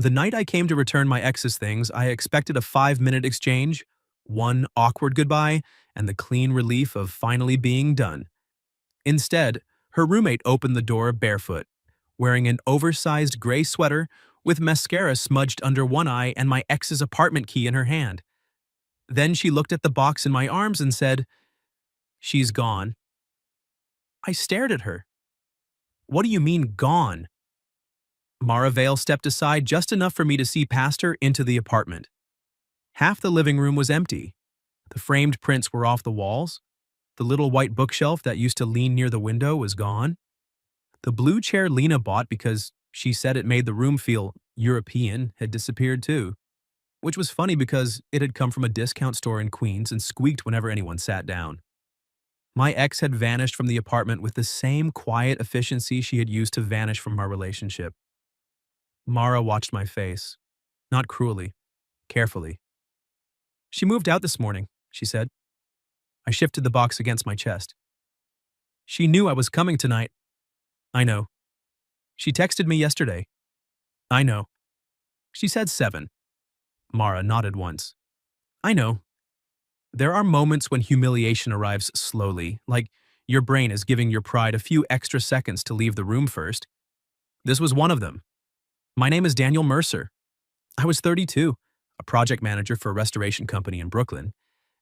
The night I came to return my ex's things, I expected a 5-minute exchange, one awkward goodbye, and the clean relief of finally being done. Instead, her roommate opened the door barefoot, wearing an oversized gray sweater with mascara smudged under one eye and my ex's apartment key in her hand. Then she looked at the box in my arms and said, "She's gone." I stared at her. "What do you mean, gone?" Mara Vale stepped aside just enough for me to see past her into the apartment. Half the living room was empty. The framed prints were off the walls. The little white bookshelf that used to lean near the window was gone. The blue chair Lena bought because she said it made the room feel European had disappeared too, which was funny because it had come from a discount store in Queens and squeaked whenever anyone sat down. My ex had vanished from the apartment with the same quiet efficiency she had used to vanish from our relationship. Mara watched my face, not cruelly, carefully. "She moved out this morning," she said. I shifted the box against my chest. "She knew I was coming tonight." "I know." "She texted me yesterday." "I know." "She said 7. Mara nodded once. "I know." There are moments when humiliation arrives slowly, like your brain is giving your pride a few extra seconds to leave the room first. This was one of them. My name is Daniel Mercer. I was 32, a project manager for a restoration company in Brooklyn,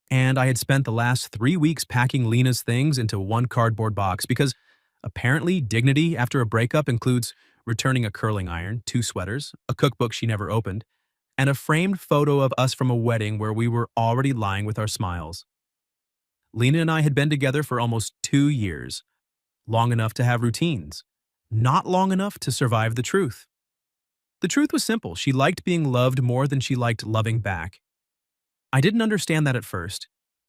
and I had spent the last 3 weeks packing Lena's things into one cardboard box because apparently dignity after a breakup includes returning a curling iron, 2 sweaters, a cookbook she never opened, and a framed photo of us from a wedding where we were already lying with our smiles. Lena and I had been together for almost 2 years, long enough to have routines, not long enough to survive the truth. The truth was simple. She liked being loved more than she liked loving back. I didn't understand that at first.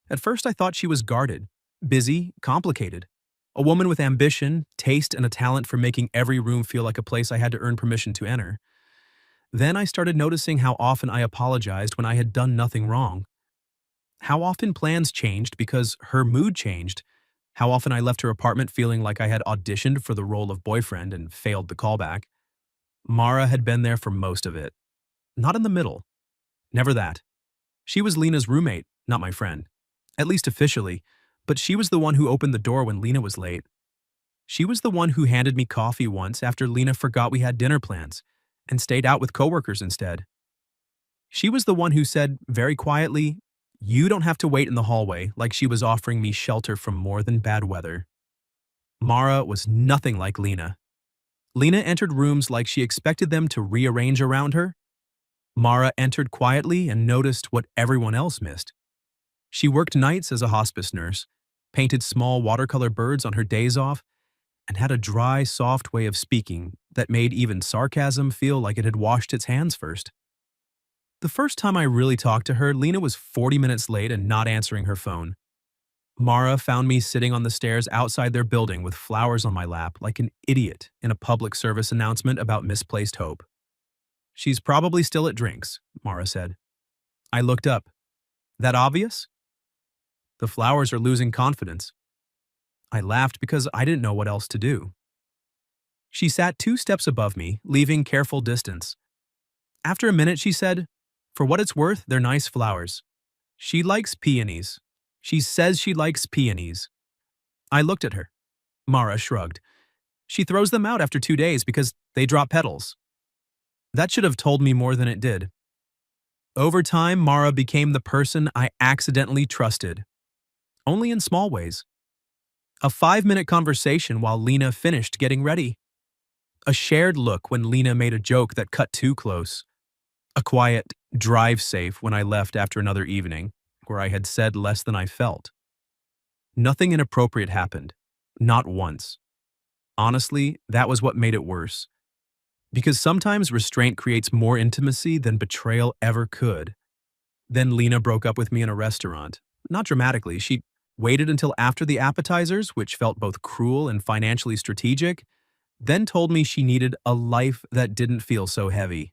At first, I thought she was guarded, busy, complicated. A woman with ambition, taste, and a talent for making every room feel like a place I had to earn permission to enter. Then I started noticing how often I apologized when I had done nothing wrong. How often plans changed because her mood changed. How often I left her apartment feeling like I had auditioned for the role of boyfriend and failed the callback. Mara had been there for most of it. Not in the middle. Never that. She was Lena's roommate, not my friend. At least officially, but she was the one who opened the door when Lena was late. She was the one who handed me coffee once after Lena forgot we had dinner plans and stayed out with coworkers instead. She was the one who said, very quietly, "You don't have to wait in the hallway," like she was offering me shelter from more than bad weather. Mara was nothing like Lena. Lena entered rooms like she expected them to rearrange around her. Mara entered quietly and noticed what everyone else missed. She worked nights as a hospice nurse, painted small watercolor birds on her days off, and had a dry, soft way of speaking that made even sarcasm feel like it had washed its hands first. The first time I really talked to her, Lena was 40 minutes late and not answering her phone. Mara found me sitting on the stairs outside their building with flowers on my lap like an idiot in a public service announcement about misplaced hope. "She's probably still at drinks," Mara said. I looked up. "That obvious?" "The flowers are losing confidence." I laughed because I didn't know what else to do. She sat 2 steps above me, leaving careful distance. After a minute, she said, "For what it's worth, they're nice flowers. She likes peonies. She says she likes peonies." I looked at her. Mara shrugged. "She throws them out after 2 days because they drop petals." That should have told me more than it did. Over time, Mara became the person I accidentally trusted. Only in small ways. A 5-minute conversation while Lena finished getting ready. A shared look when Lena made a joke that cut too close. A quiet drive safe when I left after another evening, where I had said less than I felt. Nothing inappropriate happened. Not once. Honestly, that was what made it worse. Because sometimes restraint creates more intimacy than betrayal ever could. Then Lena broke up with me in a restaurant. Not dramatically, she waited until after the appetizers, which felt both cruel and financially strategic, then told me she needed a life that didn't feel so heavy.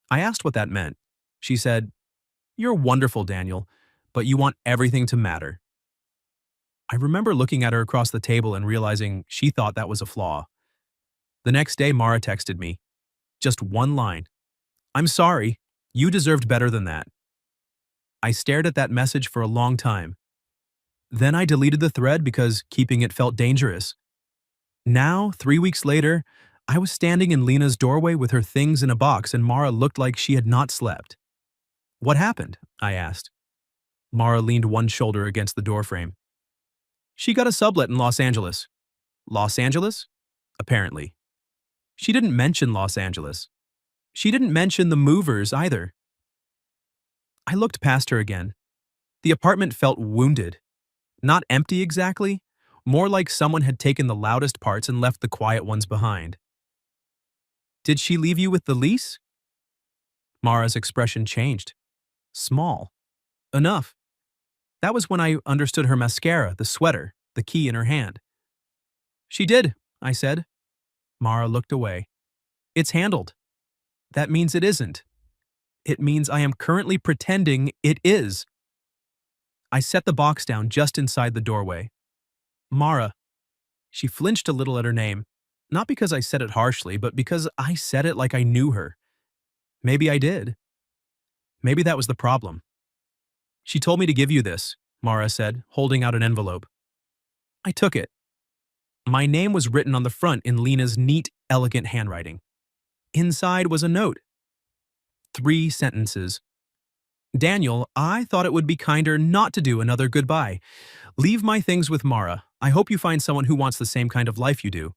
I asked what that meant. She said, "You're wonderful, Daniel, but you want everything to matter." I remember looking at her across the table and realizing she thought that was a flaw. The next day, Mara texted me. Just one line. I'm sorry. You deserved better than that. I stared at that message for a long time. Then I deleted the thread because keeping it felt dangerous. Now, 3 weeks later, I was standing in Lena's doorway with her things in a box and Mara looked like she had not slept. What happened? I asked. Mara leaned one shoulder against the doorframe. She got a sublet in Los Angeles. Los Angeles? Apparently. She didn't mention Los Angeles. She didn't mention the movers either. I looked past her again. The apartment felt wounded. Not empty exactly, more like someone had taken the loudest parts and left the quiet ones behind. Did she leave you with the lease? Mara's expression changed. Small. Enough. That was when I understood her mascara, the sweater, the key in her hand. She did, I said. Mara looked away. It's handled. That means it isn't. It means I am currently pretending it is. I set the box down just inside the doorway. Mara. She flinched a little at her name, not because I said it harshly, but because I said it like I knew her. Maybe I did. Maybe that was the problem. She told me to give you this, Mara said, holding out an envelope. I took it. My name was written on the front in Lena's neat, elegant handwriting. Inside was a note. 3 sentences. Daniel, I thought it would be kinder not to do another goodbye. Leave my things with Mara. I hope you find someone who wants the same kind of life you do.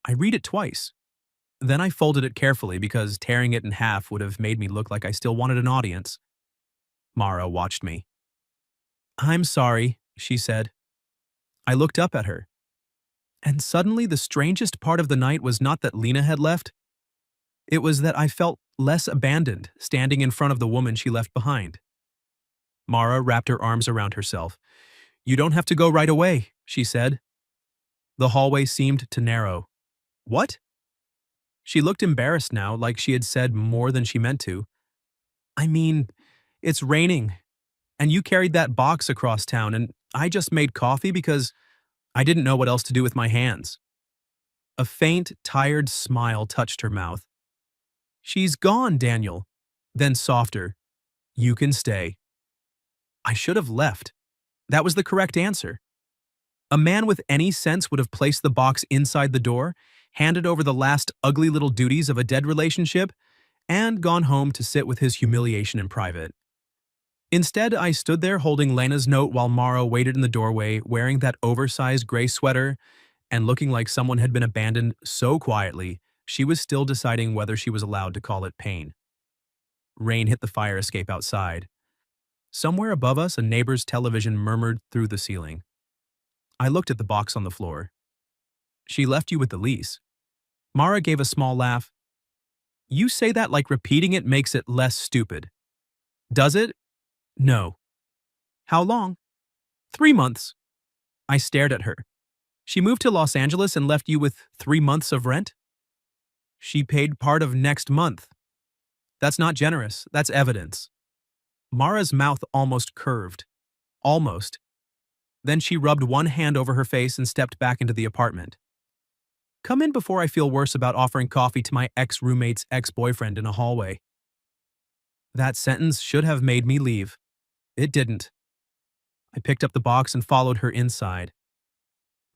I read it twice. Then I folded it carefully because tearing it in half would have made me look like I still wanted an audience. Mara watched me. I'm sorry, she said. I looked up at her. And suddenly the strangest part of the night was not that Lena had left. It was that I felt less abandoned standing in front of the woman she left behind. Mara wrapped her arms around herself. You don't have to go right away, she said. The hallway seemed to narrow. What? She looked embarrassed now, like she had said more than she meant to. I mean, it's raining, and you carried that box across town, and I just made coffee because I didn't know what else to do with my hands. A faint, tired smile touched her mouth. She's gone, Daniel. Then softer. You can stay. I should have left. That was the correct answer. A man with any sense would have placed the box inside the door, handed over the last ugly little duties of a dead relationship, and gone home to sit with his humiliation in private. Instead, I stood there holding Lena's note while Mara waited in the doorway, wearing that oversized gray sweater and looking like someone had been abandoned so quietly she was still deciding whether she was allowed to call it pain. Rain hit the fire escape outside. Somewhere above us, a neighbor's television murmured through the ceiling. I looked at the box on the floor. She left you with the lease. Mara gave a small laugh. You say that like repeating it makes it less stupid. Does it? No. How long? 3 months. I stared at her. She moved to Los Angeles and left you with 3 months of rent? She paid part of next month. That's not generous. That's evidence. Mara's mouth almost curved. Almost. Then she rubbed one hand over her face and stepped back into the apartment. Come in before I feel worse about offering coffee to my ex-roommate's ex-boyfriend in a hallway. That sentence should have made me leave. It didn't. I picked up the box and followed her inside.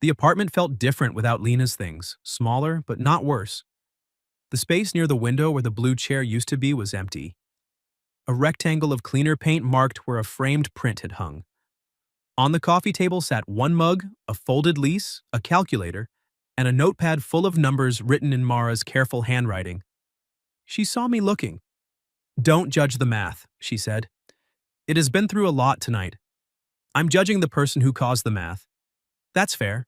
The apartment felt different without Lena's things, smaller but not worse. The space near the window where the blue chair used to be was empty. A rectangle of cleaner paint marked where a framed print had hung. On the coffee table sat one mug, a folded lease, a calculator, and a notepad full of numbers written in Mara's careful handwriting. She saw me looking. Don't judge the math, she said. It has been through a lot tonight. I'm judging the person who caused the math. That's fair.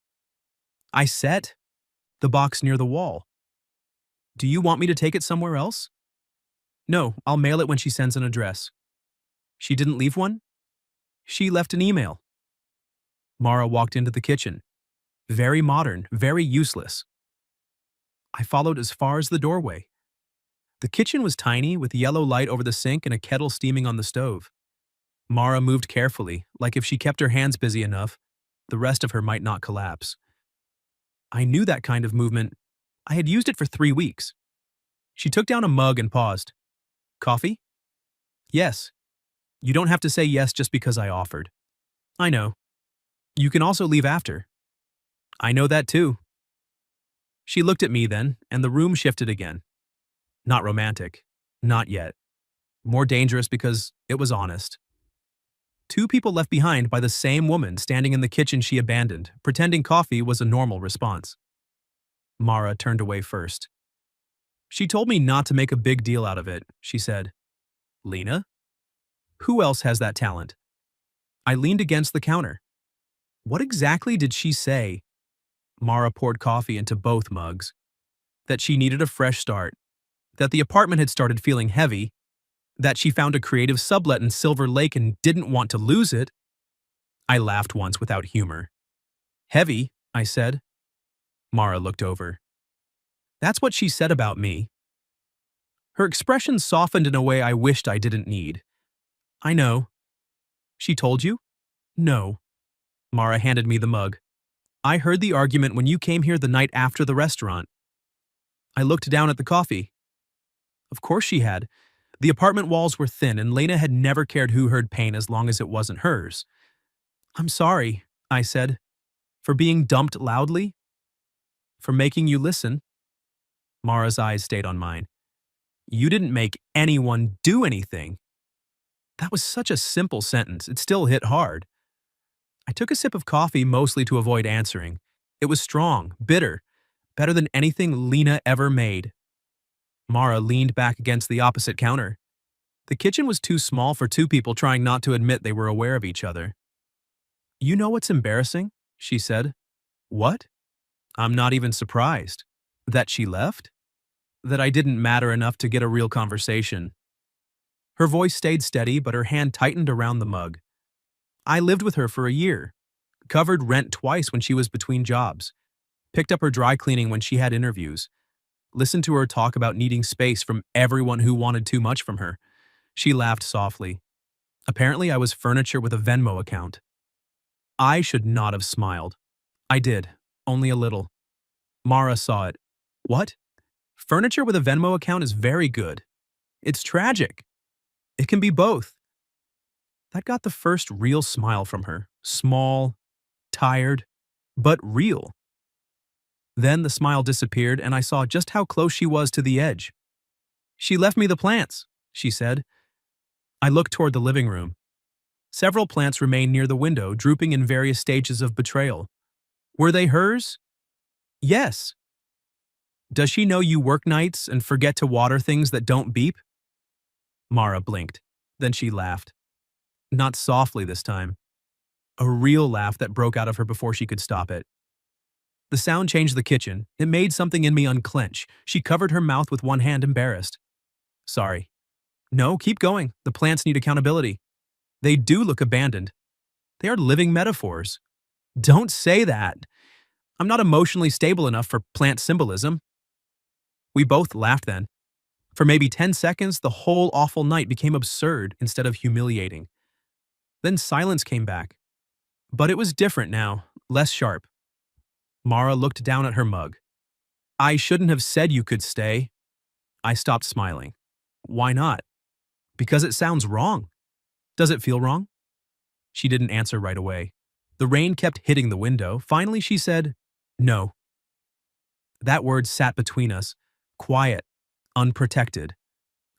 I set the box near the wall. Do you want me to take it somewhere else? No, I'll mail it when she sends an address. She didn't leave one? She left an email. Mara walked into the kitchen. Very modern, very useless. I followed as far as the doorway. The kitchen was tiny, with yellow light over the sink and a kettle steaming on the stove. Mara moved carefully, like if she kept her hands busy enough, the rest of her might not collapse. I knew that kind of movement. I had used it for 3 weeks. She took down a mug and paused. Coffee? Yes. You don't have to say yes just because I offered. I know. You can also leave after. I know that too. She looked at me then, and the room shifted again. Not romantic. Not yet. More dangerous because it was honest. Two people left behind by the same woman standing in the kitchen she abandoned, pretending coffee was a normal response. Mara turned away first. She told me not to make a big deal out of it, she said. Lena? Who else has that talent? I leaned against the counter. What exactly did she say? Mara poured coffee into both mugs. That she needed a fresh start. That the apartment had started feeling heavy. That she found a creative sublet in Silver Lake and didn't want to lose it. I laughed once without humor. Heavy, I said. Mara looked over. That's what she said about me. Her expression softened in a way I wished I didn't need. I know. She told you? No. Mara handed me the mug. I heard the argument when you came here the night after the restaurant. I looked down at the coffee. Of course she had. The apartment walls were thin and Lena had never cared who heard pain as long as it wasn't hers. I'm sorry, I said. For being dumped loudly? For making you listen? Mara's eyes stayed on mine. You didn't make anyone do anything. That was such a simple sentence. It still hit hard. I took a sip of coffee mostly to avoid answering. It was strong, bitter, better than anything Lena ever made. Mara leaned back against the opposite counter. The kitchen was too small for two people trying not to admit they were aware of each other. You know what's embarrassing? She said. What? I'm not even surprised. That she left? That I didn't matter enough to get a real conversation. Her voice stayed steady, but her hand tightened around the mug. I lived with her for a year, covered rent twice when she was between jobs, picked up her dry cleaning when she had interviews, listened to her talk about needing space from everyone who wanted too much from her. She laughed softly. Apparently, I was furniture with a Venmo account. I should not have smiled. I did, only a little. Mara saw it. What? Furniture with a Venmo account is very good. It's tragic. It can be both. That got the first real smile from her. Small, tired, but real. Then the smile disappeared and I saw just how close she was to the edge. She left me the plants, she said. I looked toward the living room. Several plants remained near the window, drooping in various stages of betrayal. Were they hers? Yes. Does she know you work nights and forget to water things that don't beep? Mara blinked. Then she laughed. Not softly this time. A real laugh that broke out of her before she could stop it. The sound changed the kitchen. It made something in me unclench. She covered her mouth with one hand, embarrassed. Sorry. No, keep going. The plants need accountability. They do look abandoned. They are living metaphors. Don't say that. I'm not emotionally stable enough for plant symbolism. We both laughed then. For maybe 10 seconds, the whole awful night became absurd instead of humiliating. Then silence came back. But it was different now, less sharp. Mara looked down at her mug. I shouldn't have said you could stay. I stopped smiling. Why not? Because it sounds wrong. Does it feel wrong? She didn't answer right away. The rain kept hitting the window. Finally, she said, no. That word sat between us, quiet, unprotected.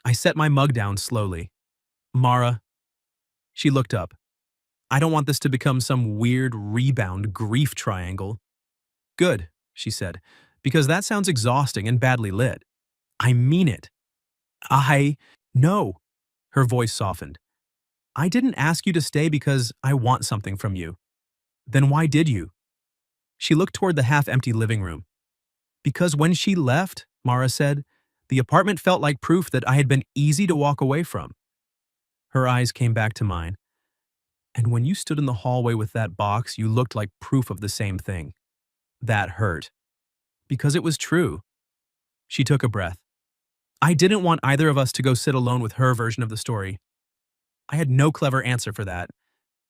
I set my mug down slowly. Mara. She looked up. I don't want this to become some weird rebound grief triangle. Good, she said, because that sounds exhausting and badly lit. I mean it. No. Her voice softened. I didn't ask you to stay because I want something from you. Then why did you? She looked toward the half-empty living room. Because when she left, Mara said, the apartment felt like proof that I had been easy to walk away from. Her eyes came back to mine. And when you stood in the hallway with that box, you looked like proof of the same thing. That hurt. Because it was true. She took a breath. I didn't want either of us to go sit alone with her version of the story. I had no clever answer for that.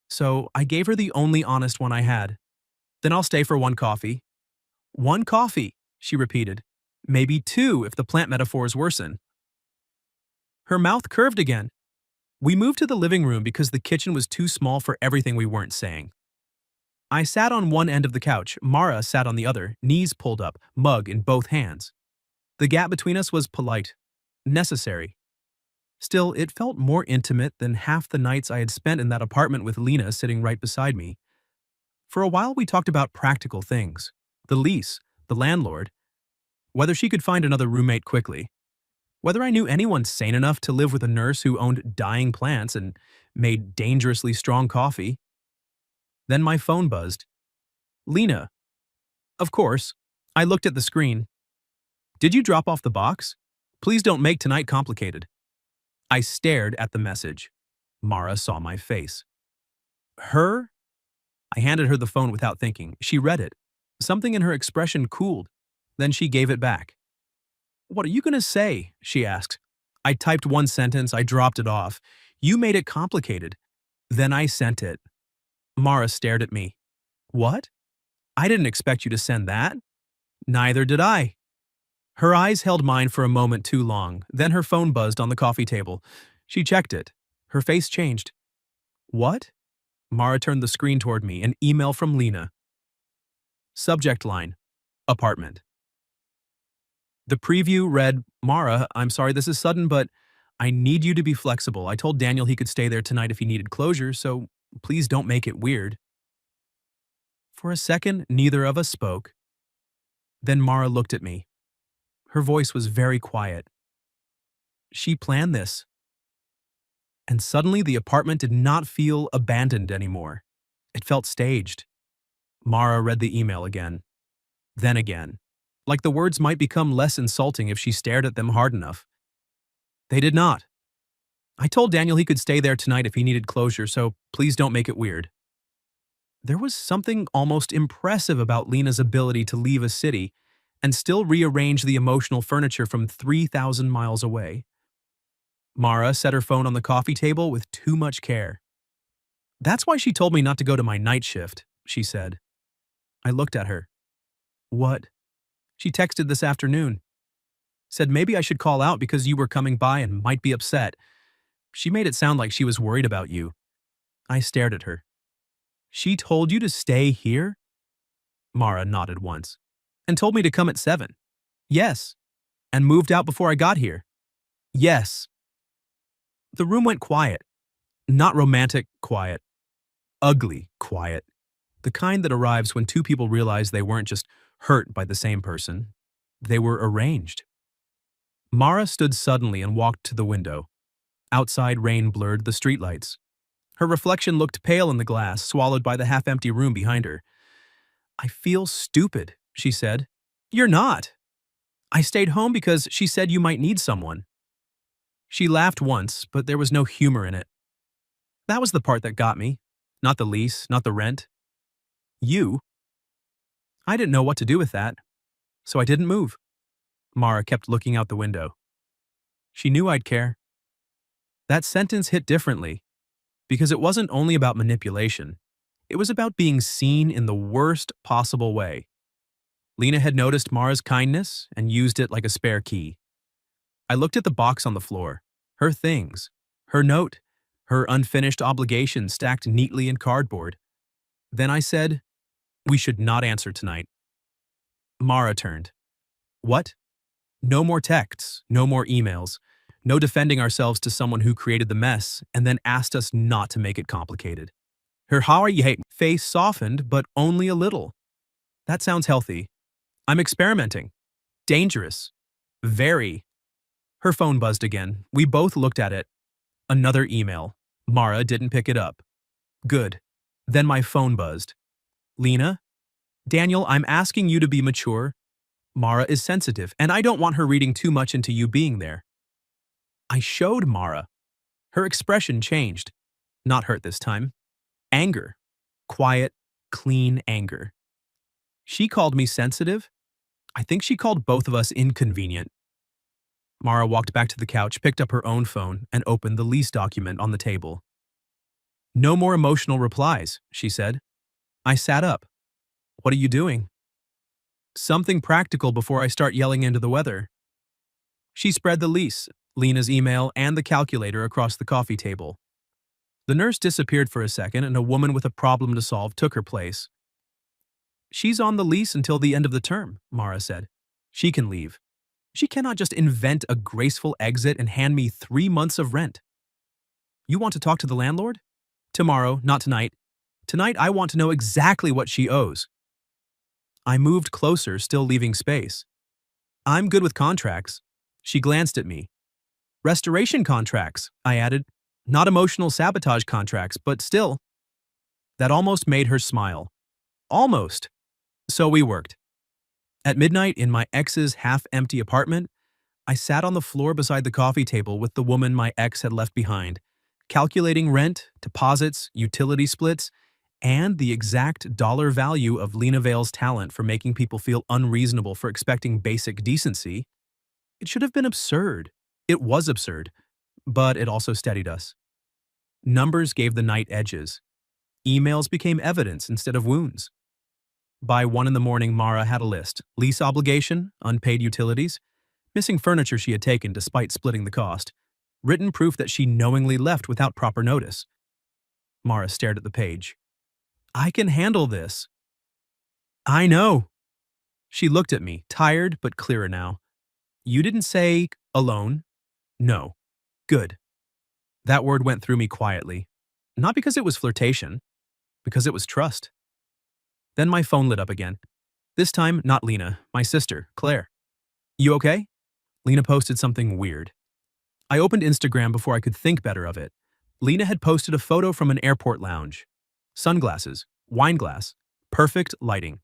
So I gave her the only honest one I had. Then I'll stay for one coffee. One coffee, she repeated. Maybe 2 if the plant metaphors worsen. Her mouth curved again. We moved to the living room because the kitchen was too small for everything we weren't saying. I sat on one end of the couch, Mara sat on the other, knees pulled up, mug in both hands. The gap between us was polite, necessary. Still, it felt more intimate than half the nights I had spent in that apartment with Lena sitting right beside me. For a while, we talked about practical things: the lease, the landlord, whether she could find another roommate quickly, whether I knew anyone sane enough to live with a nurse who owned dying plants and made dangerously strong coffee. Then my phone buzzed. Lena. Of course. I looked at the screen. Did you drop off the box? Please don't make tonight complicated. I stared at the message. Mara saw my face. Her? I handed her the phone without thinking. She read it. Something in her expression cooled. Then she gave it back. What are you going to say? She asked. I typed one sentence, I dropped it off. You made it complicated. Then I sent it. Mara stared at me. What? I didn't expect you to send that. Neither did I. Her eyes held mine for a moment too long, then her phone buzzed on the coffee table. She checked it. Her face changed. What? Mara turned the screen toward me, an email from Lena. Subject line: apartment. The preview read, Mara, I'm sorry this is sudden, but I need you to be flexible. I told Daniel he could stay there tonight if he needed closure, so please don't make it weird. For a second, neither of us spoke. Then Mara looked at me. Her voice was very quiet. She planned this. And suddenly the apartment did not feel abandoned anymore. It felt staged. Mara read the email again. Then again. Like the words might become less insulting if she stared at them hard enough. They did not. I told Daniel he could stay there tonight if he needed closure, so please don't make it weird. There was something almost impressive about Lena's ability to leave a city and still rearrange the emotional furniture from 3,000 miles away. Mara set her phone on the coffee table with too much care. That's why she told me not to go to my night shift, she said. I looked at her. What? She texted this afternoon. Said maybe I should call out because you were coming by and might be upset. She made it sound like she was worried about you. I stared at her. She told you to stay here? Mara nodded once. And told me to come at 7. Yes. And moved out before I got here. Yes. The room went quiet. Not romantic quiet. Ugly quiet. The kind that arrives when two people realize they weren't just hurt by the same person. They were arranged. Mara stood suddenly and walked to the window. Outside rain blurred the streetlights. Her reflection looked pale in the glass, swallowed by the half-empty room behind her. I feel stupid, she said. You're not. I stayed home because she said you might need someone. She laughed once, but there was no humor in it. That was the part that got me. Not the lease, not the rent. You. I didn't know what to do with that, so I didn't move. Mara kept looking out the window. She knew I'd care. That sentence hit differently, because it wasn't only about manipulation. It was about being seen in the worst possible way. Lena had noticed Mara's kindness and used it like a spare key. I looked at the box on the floor, her things, her note, her unfinished obligation stacked neatly in cardboard. Then I said, we should not answer tonight. Mara turned. What? No more texts, no more emails, no defending ourselves to someone who created the mess and then asked us not to make it complicated. Her how are you face softened, but only a little. That sounds healthy. I'm experimenting. Dangerous. Very. Her phone buzzed again. We both looked at it. Another email. Mara didn't pick it up. Good. Then my phone buzzed. Lena? Daniel, I'm asking you to be mature. Mara is sensitive, and I don't want her reading too much into you being there. I showed Mara. Her expression changed. Not hurt this time. Anger. Quiet, clean anger. She called me sensitive. I think she called both of us inconvenient. Mara walked back to the couch, picked up her own phone, and opened the lease document on the table. No more emotional replies, she said. I sat up. What are you doing? Something practical before I start yelling into the weather. She spread the lease, Lena's email, and the calculator across the coffee table. The nurse disappeared for a second and a woman with a problem to solve took her place. She's on the lease until the end of the term, Mara said. She can leave. She cannot just invent a graceful exit and hand me 3 months of rent. You want to talk to the landlord? Tomorrow, not tonight. Tonight I want to know exactly what she owes. I moved closer, still leaving space. I'm good with contracts. She glanced at me. Restoration contracts, I added. Not emotional sabotage contracts, but still. That almost made her smile. Almost. So we worked. At midnight, in my ex's half-empty apartment, I sat on the floor beside the coffee table with the woman my ex had left behind, calculating rent, deposits, utility splits, and the exact dollar value of Lena Vale's talent for making people feel unreasonable for expecting basic decency. It should have been absurd. It was absurd, but it also steadied us. Numbers gave the night edges. Emails became evidence instead of wounds. By 1 in the morning, Mara had a list: lease obligation, unpaid utilities, missing furniture she had taken despite splitting the cost, written proof that she knowingly left without proper notice. Mara stared at the page. I can handle this. I know. She looked at me, tired but clearer now. You didn't say alone? No. Good. That word went through me quietly. Not because it was flirtation, because it was trust. Then my phone lit up again. This time, not Lena, my sister, Claire. You okay? Lena posted something weird. I opened Instagram before I could think better of it. Lena had posted a photo from an airport lounge. Sunglasses, wine glass, perfect lighting.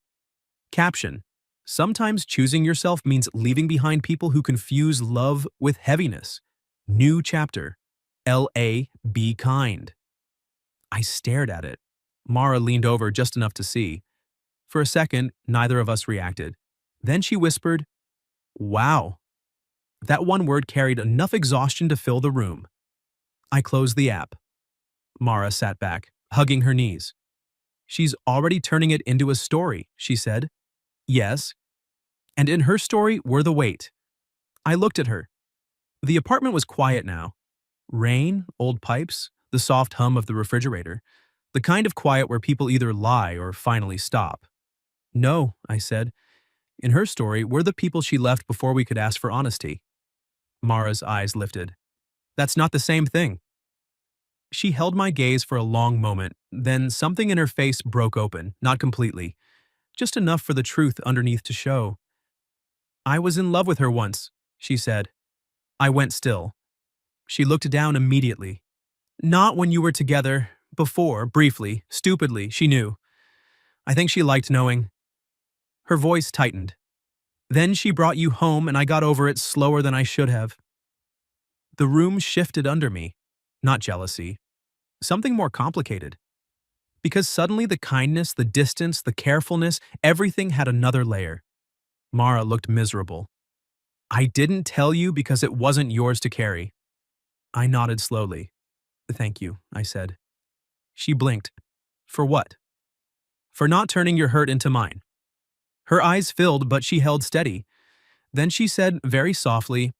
Caption: sometimes choosing yourself means leaving behind people who confuse love with heaviness. New chapter. L.A. Be kind. I stared at it. Mara leaned over just enough to see. For a second, neither of us reacted. Then she whispered, "Wow." That one word carried enough exhaustion to fill the room. I closed the app. Mara sat back, hugging her knees. She's already turning it into a story, she said. Yes. And in her story were the weight. I looked at her. The apartment was quiet now. Rain, old pipes, the soft hum of the refrigerator. The kind of quiet where people either lie or finally stop. No, I said. In her story were the people she left before we could ask for honesty. Mara's eyes lifted. That's not the same thing. She held my gaze for a long moment, then something in her face broke open, not completely, just enough for the truth underneath to show. I was in love with her once, she said. I went still. She looked down immediately. Not when you were together, before, briefly, stupidly, she knew. I think she liked knowing. Her voice tightened. Then she brought you home and I got over it slower than I should have. The room shifted under me. Not jealousy. Something more complicated. Because suddenly the kindness, the distance, the carefulness, everything had another layer. Mara looked miserable. I didn't tell you because it wasn't yours to carry. I nodded slowly. Thank you, I said. She blinked. For what? For not turning your hurt into mine. Her eyes filled, but she held steady. Then she said very softly,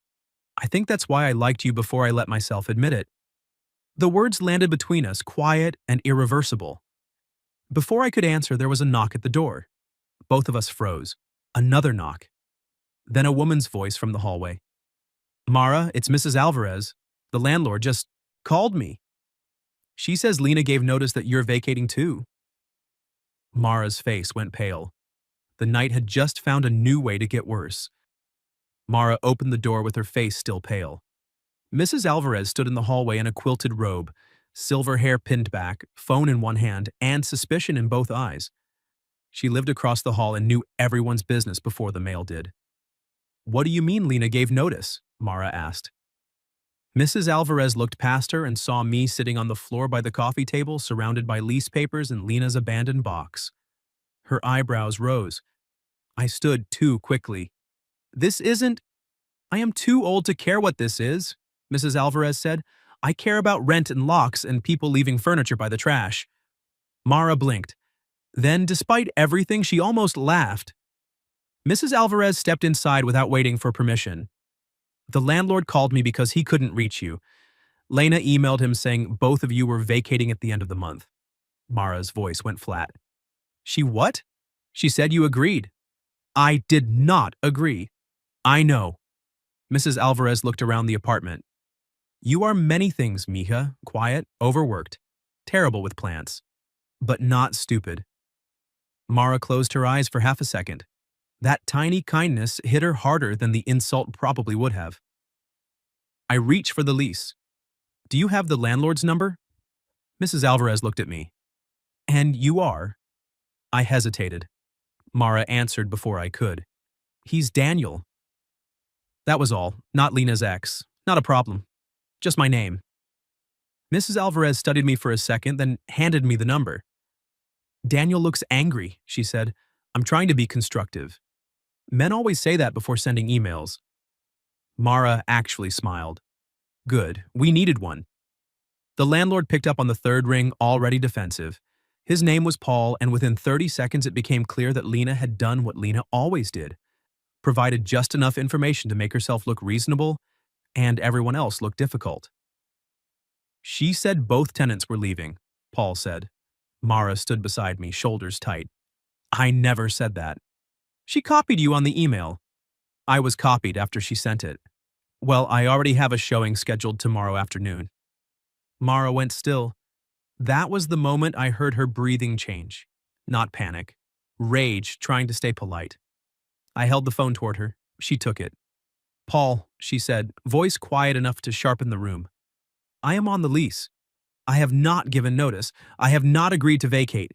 I think that's why I liked you before I let myself admit it. The words landed between us, quiet and irreversible. Before I could answer, there was a knock at the door. Both of us froze. Another knock. Then a woman's voice from the hallway. Mara, it's Mrs. Alvarez. The landlord just called me. She says Lena gave notice that you're vacating too. Mara's face went pale. The night had just found a new way to get worse. Mara opened the door with her face still pale. Mrs. Alvarez stood in the hallway in a quilted robe, silver hair pinned back, phone in one hand, and suspicion in both eyes. She lived across the hall and knew everyone's business before the mail did. What do you mean Lena gave notice? Mara asked. Mrs. Alvarez looked past her and saw me sitting on the floor by the coffee table surrounded by lease papers and Lena's abandoned box. Her eyebrows rose. I stood too quickly. This isn't... I am too old to care what this is, Mrs. Alvarez said. I care about rent and locks and people leaving furniture by the trash. Mara blinked. Then, despite everything, she almost laughed. Mrs. Alvarez stepped inside without waiting for permission. The landlord called me because he couldn't reach you. Lena emailed him saying both of you were vacating at the end of the month. Mara's voice went flat. She what? She said you agreed. I did not agree. I know. Mrs. Alvarez looked around the apartment. You are many things, mija. Quiet, overworked, terrible with plants, but not stupid. Mara closed her eyes for half a second. That tiny kindness hit her harder than the insult probably would have. I reach for the lease. Do you have the landlord's number? Mrs. Alvarez looked at me. And you are? I hesitated. Mara answered before I could. He's Daniel. That was all, not Lena's ex. Not a problem. Just my name. Mrs. Alvarez studied me for a second, then handed me the number. Daniel looks angry, she said. I'm trying to be constructive. Men always say that before sending emails. Mara actually smiled. Good, we needed one. The landlord picked up on the third ring, already defensive. His name was Paul, and within 30 seconds it became clear that Lena had done what Lena always did. Provided just enough information to make herself look reasonable, and everyone else look difficult. She said both tenants were leaving, Paul said. Mara stood beside me, shoulders tight. I never said that. She copied you on the email. I was copied after she sent it. Well, I already have a showing scheduled tomorrow afternoon. Mara went still. That was the moment I heard her breathing change. Not panic. Rage, trying to stay polite. I held the phone toward her. She took it. Paul, she said, voice quiet enough to sharpen the room. I am on the lease. I have not given notice. I have not agreed to vacate.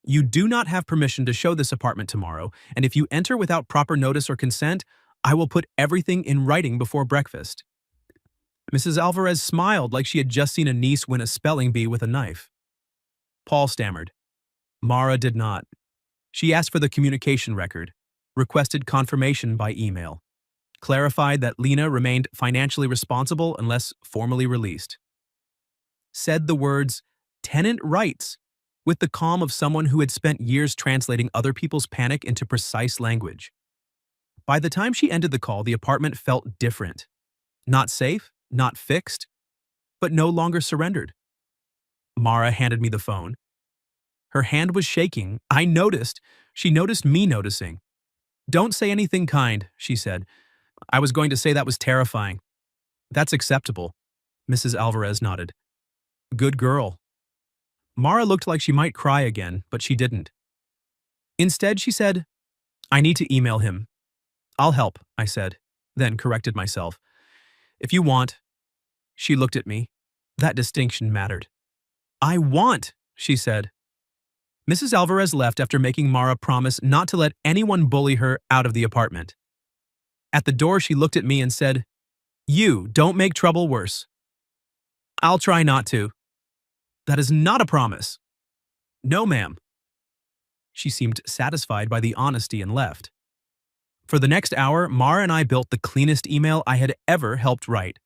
You do not have permission to show this apartment tomorrow, and if you enter without proper notice or consent, I will put everything in writing before breakfast. Mrs. Alvarez smiled like she had just seen a niece win a spelling bee with a knife. Paul stammered. Mara did not. She asked for the communication record, requested confirmation by email, clarified that Lena remained financially responsible unless formally released. Said the words, tenant rights, with the calm of someone who had spent years translating other people's panic into precise language. By the time she ended the call, the apartment felt different. Not safe, not fixed, but no longer surrendered. Mara handed me the phone. Her hand was shaking. I noticed. She noticed me noticing. Don't say anything kind, she said. I was going to say that was terrifying. That's acceptable. Mrs. Alvarez nodded. Good girl. Mara looked like she might cry again, but she didn't. Instead, she said, I need to email him. I'll help, I said, then corrected myself. If you want. She looked at me. That distinction mattered. I want, she said. Mrs. Alvarez left after making Mara promise not to let anyone bully her out of the apartment. At the door, she looked at me and said, You don't make trouble worse. I'll try not to. That is not a promise. No, ma'am. She seemed satisfied by the honesty and left. For the next hour, Mara and I built the cleanest email I had ever helped write.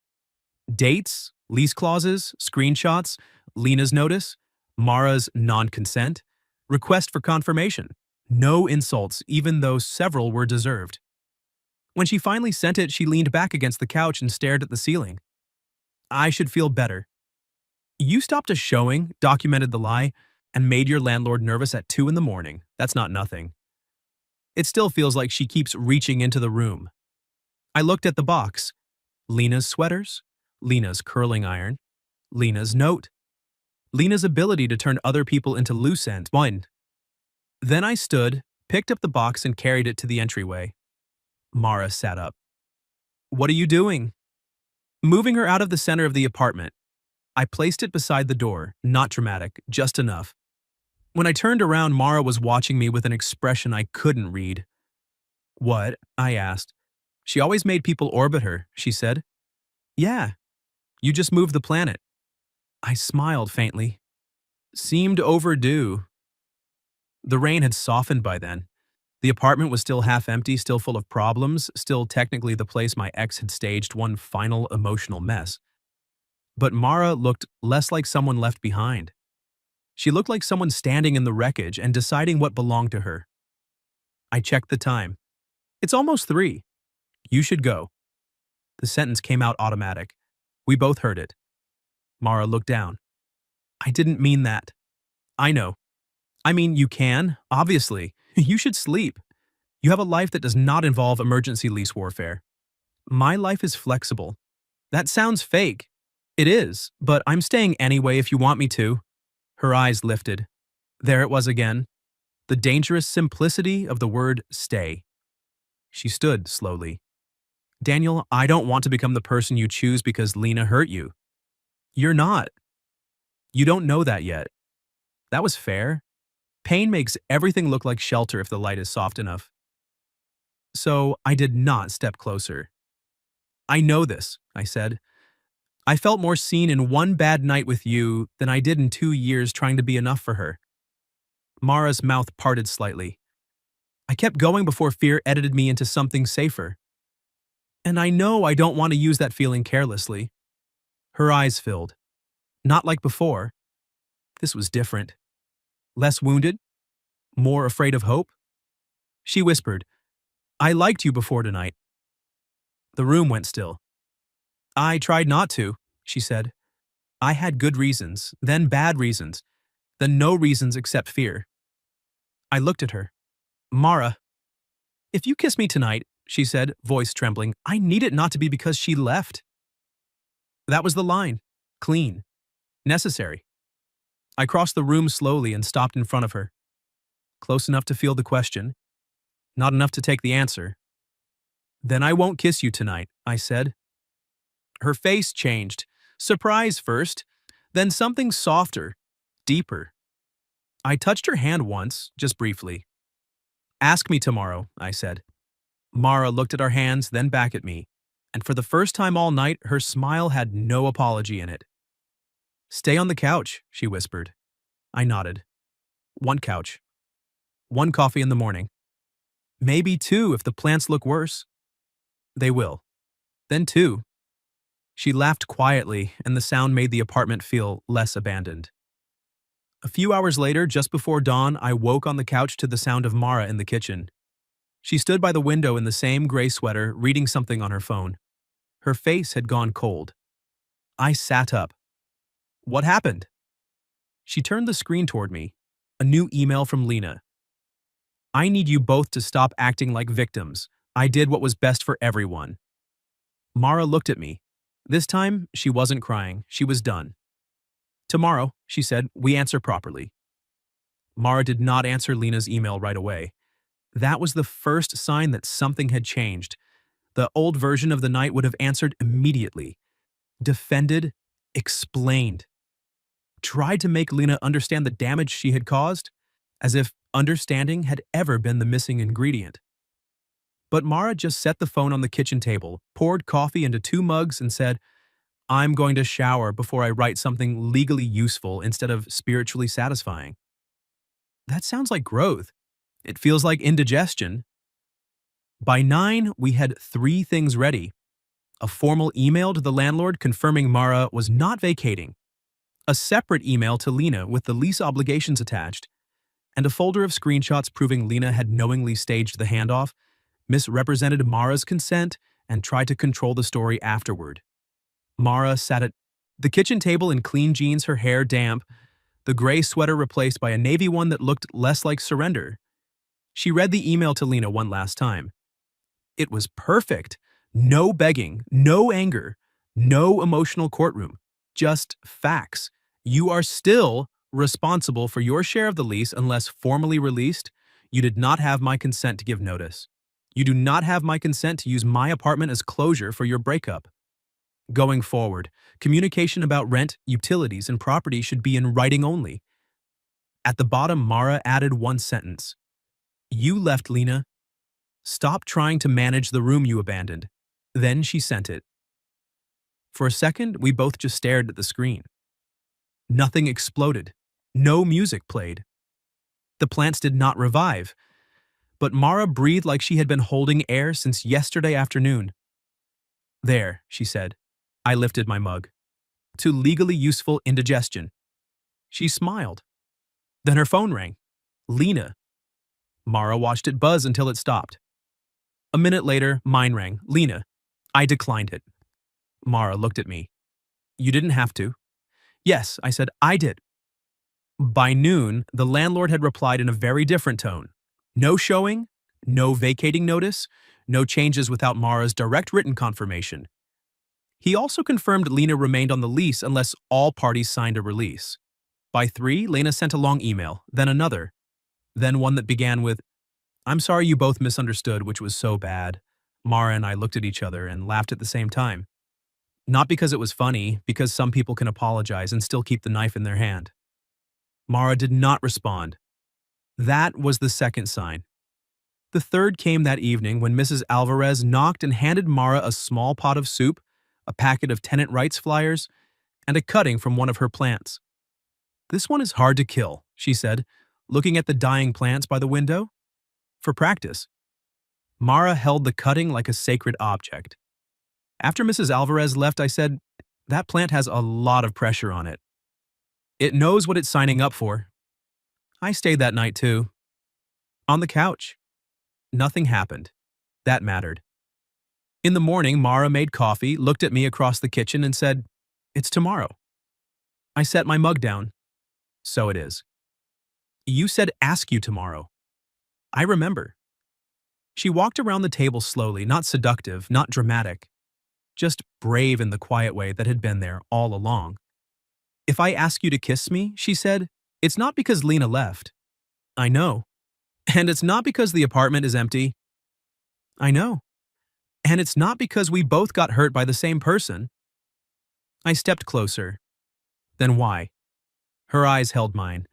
Dates, lease clauses, screenshots, Lena's notice, Mara's non-consent, request for confirmation. No insults, even though several were deserved. When she finally sent it, she leaned back against the couch and stared at the ceiling. I should feel better. You stopped a showing, documented the lie, and made your landlord nervous at 2 a.m. That's not nothing. It still feels like she keeps reaching into the room. I looked at the box. Lena's sweaters, Lena's curling iron, Lena's note, Lena's ability to turn other people into loose ends. One. Then I stood, picked up the box and carried it to the entryway. Mara sat up. What are you doing? Moving her out of the center of the apartment. I placed it beside the door, not dramatic, just enough. When I turned around, Mara was watching me with an expression I couldn't read. What? I asked. She always made people orbit her, she said. Yeah. You just moved the planet. I smiled faintly. Seemed overdue. The rain had softened by then. The apartment was still half empty, still full of problems, still technically the place my ex had staged one final emotional mess. But Mara looked less like someone left behind. She looked like someone standing in the wreckage and deciding what belonged to her. I checked the time. It's almost 3. You should go. The sentence came out automatic. We both heard it. Mara looked down. I didn't mean that. I know. I mean, you can, obviously. You should sleep. You have a life that does not involve emergency lease warfare. My life is flexible. That sounds fake. It is, but I'm staying anyway if you want me to. Her eyes lifted. There it was again. The dangerous simplicity of the word stay. She stood slowly. Daniel, I don't want to become the person you choose because Lena hurt you. You're not. You don't know that yet. That was fair. Pain makes everything look like shelter if the light is soft enough. So I did not step closer. I know this, I said. I felt more seen in one bad night with you than I did in 2 years trying to be enough for her. Mara's mouth parted slightly. I kept going before fear edited me into something safer. And I know I don't want to use that feeling carelessly. Her eyes filled. Not like before. This was different. Less wounded? More afraid of hope? She whispered, I liked you before tonight. The room went still. I tried not to, she said. I had good reasons, then bad reasons, then no reasons except fear. I looked at her. Mara, if you kiss me tonight, she said, voice trembling, I need it not to be because she left. That was the line. Clean. Necessary. I crossed the room slowly and stopped in front of her. Close enough to feel the question, not enough to take the answer. Then I won't kiss you tonight, I said. Her face changed. Surprise first, then something softer, deeper. I touched her hand once, just briefly. Ask me tomorrow, I said. Mara looked at our hands, then back at me, and for the first time all night, her smile had no apology in it. Stay on the couch, she whispered. I nodded. 1 couch. 1 coffee in the morning. Maybe 2 if the plants look worse. They will. Then 2. She laughed quietly, and the sound made the apartment feel less abandoned. A few hours later, just before dawn, I woke on the couch to the sound of Mara in the kitchen. She stood by the window in the same gray sweater, reading something on her phone. Her face had gone cold. I sat up. What happened? She turned the screen toward me. A new email from Lena. I need you both to stop acting like victims. I did what was best for everyone. Mara looked at me. This time, she wasn't crying. She was done. Tomorrow, she said, we answer properly. Mara did not answer Lena's email right away. That was the first sign that something had changed. The old version of the night would have answered immediately. Defended, explained. Tried to make Lena understand the damage she had caused, as if understanding had ever been the missing ingredient. But Mara just set the phone on the kitchen table, poured coffee into 2 mugs, and said, I'm going to shower before I write something legally useful instead of spiritually satisfying. That sounds like growth. It feels like indigestion. By 9, we had 3 things ready. A formal email to the landlord confirming Mara was not vacating, a separate email to Lena with the lease obligations attached, and a folder of screenshots proving Lena had knowingly staged the handoff, misrepresented Mara's consent, and tried to control the story afterward. Mara sat at the kitchen table in clean jeans, her hair damp, the gray sweater replaced by a navy one that looked less like surrender. She read the email to Lena one last time. It was perfect. No begging, no anger, no emotional courtroom. Just facts. You are still responsible for your share of the lease unless formally released. You did not have my consent to give notice. You do not have my consent to use my apartment as closure for your breakup. Going forward, communication about rent, utilities, and property should be in writing only. At the bottom, Mara added 1 sentence. You left, Lena. Stop trying to manage the room you abandoned. Then she sent it. For a second, we both just stared at the screen. Nothing exploded. No music played. The plants did not revive. But Mara breathed like she had been holding air since yesterday afternoon. There, she said. I lifted my mug. To legally useful indigestion. She smiled. Then her phone rang. Lena. Mara watched it buzz until it stopped. A minute later, mine rang. Lena. I declined it. Mara looked at me. You didn't have to. Yes, I said, I did. By noon, the landlord had replied in a very different tone. No showing, no vacating notice, no changes without Mara's direct written confirmation. He also confirmed Lena remained on the lease unless all parties signed a release. By 3, Lena sent a long email, then another, then one that began with, I'm sorry you both misunderstood, which was so bad. Mara and I looked at each other and laughed at the same time. Not because it was funny, because some people can apologize and still keep the knife in their hand. Mara did not respond. That was the second sign. The third came that evening when Mrs. Alvarez knocked and handed Mara a small pot of soup, a packet of tenant rights flyers, and a cutting from one of her plants. This one is hard to kill, she said, looking at the dying plants by the window. For practice. Mara held the cutting like a sacred object. After Mrs. Alvarez left, I said, that plant has a lot of pressure on it. It knows what it's signing up for. I stayed that night too. On the couch. Nothing happened. That mattered. In the morning, Mara made coffee, looked at me across the kitchen and said, it's tomorrow. I set my mug down. So it is. You said ask you tomorrow. I remember. She walked around the table slowly, not seductive, not dramatic, just brave in the quiet way that had been there all along. If I ask you to kiss me, she said, it's not because Lena left. I know. And it's not because the apartment is empty. I know. And it's not because we both got hurt by the same person. I stepped closer. Then why? Her eyes held mine.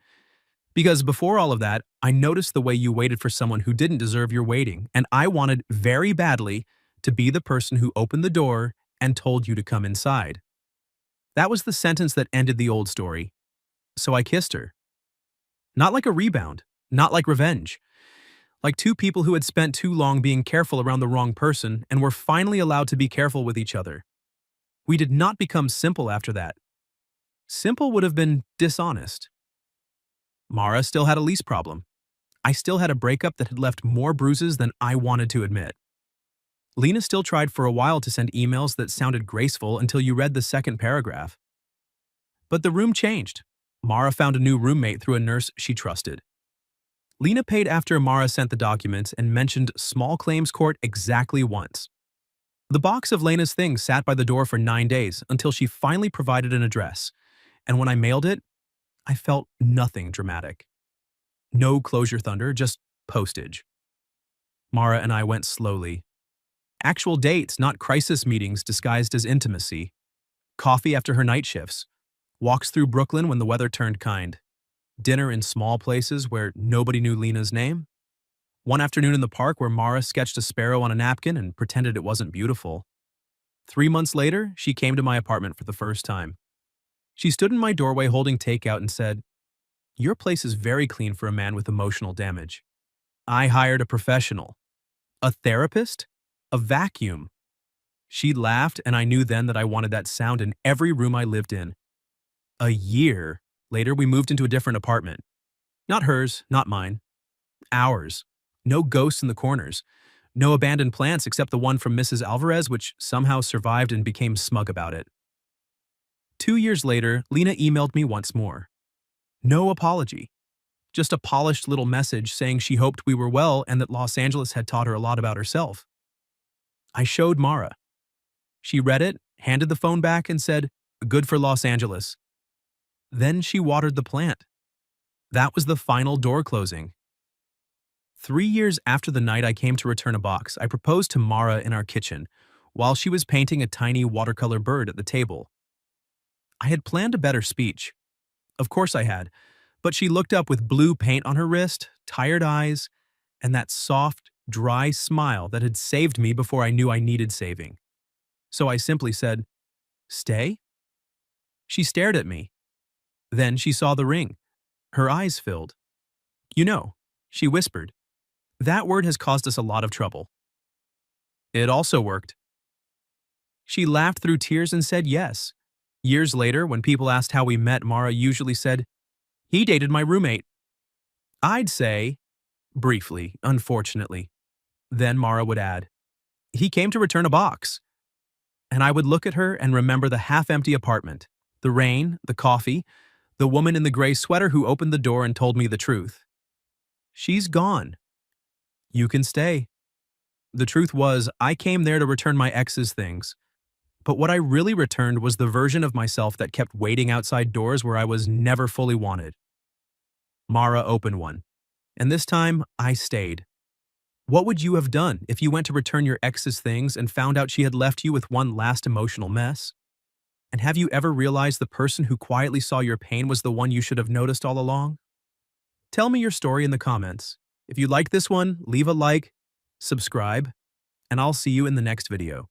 Because before all of that, I noticed the way you waited for someone who didn't deserve your waiting, and I wanted very badly to be the person who opened the door and told you to come inside. That was the sentence that ended the old story. So I kissed her. Not like a rebound, not like revenge. Like two people who had spent too long being careful around the wrong person and were finally allowed to be careful with each other. We did not become simple after that. Simple would have been dishonest. Mara still had a lease problem. I still had a breakup that had left more bruises than I wanted to admit. Lena still tried for a while to send emails that sounded graceful until you read the second paragraph. But the room changed. Mara found a new roommate through a nurse she trusted. Lena paid after Mara sent the documents and mentioned small claims court exactly once. The box of Lena's things sat by the door for 9 days until she finally provided an address, and when I mailed it, I felt nothing dramatic. No closure thunder, just postage. Mara and I went slowly. Actual dates, not crisis meetings disguised as intimacy. Coffee after her night shifts. Walks through Brooklyn when the weather turned kind. Dinner in small places where nobody knew Lena's name. One afternoon in the park where Mara sketched a sparrow on a napkin and pretended it wasn't beautiful. 3 months later, she came to my apartment for the first time. She stood in my doorway holding takeout and said, your place is very clean for a man with emotional damage. I hired a professional. A therapist? A vacuum. She laughed, and I knew then that I wanted that sound in every room I lived in. A year later, we moved into a different apartment. Not hers, not mine. Ours. No ghosts in the corners. No abandoned plants except the one from Mrs. Alvarez, which somehow survived and became smug about it. 2 years later, Lena emailed me once more. No apology. Just a polished little message saying she hoped we were well and that Los Angeles had taught her a lot about herself. I showed Mara. She read it, handed the phone back, and said, good for Los Angeles. Then she watered the plant. That was the final door closing. 3 years after the night I came to return a box, I proposed to Mara in our kitchen while she was painting a tiny watercolor bird at the table. I had planned a better speech. Of course I had, but she looked up with blue paint on her wrist, tired eyes, and that soft, dry smile that had saved me before I knew I needed saving. So I simply said, stay? She stared at me. Then she saw the ring. Her eyes filled. You know, she whispered, that word has caused us a lot of trouble. It also worked. She laughed through tears and said yes. Years later, when people asked how we met, Mara usually said, he dated my roommate. I'd say, briefly, unfortunately, Then Mara would add, "He came to return a box." And I would look at her and remember the half-empty apartment, the rain, the coffee, the woman in the gray sweater who opened the door and told me the truth. She's gone. You can stay. The truth was, I came there to return my ex's things. But what I really returned was the version of myself that kept waiting outside doors where I was never fully wanted. Mara opened one. And this time, I stayed. What would you have done if you went to return your ex's things and found out she had left you with one last emotional mess? And have you ever realized the person who quietly saw your pain was the one you should have noticed all along? Tell me your story in the comments. If you like this one, leave a like, subscribe, and I'll see you in the next video.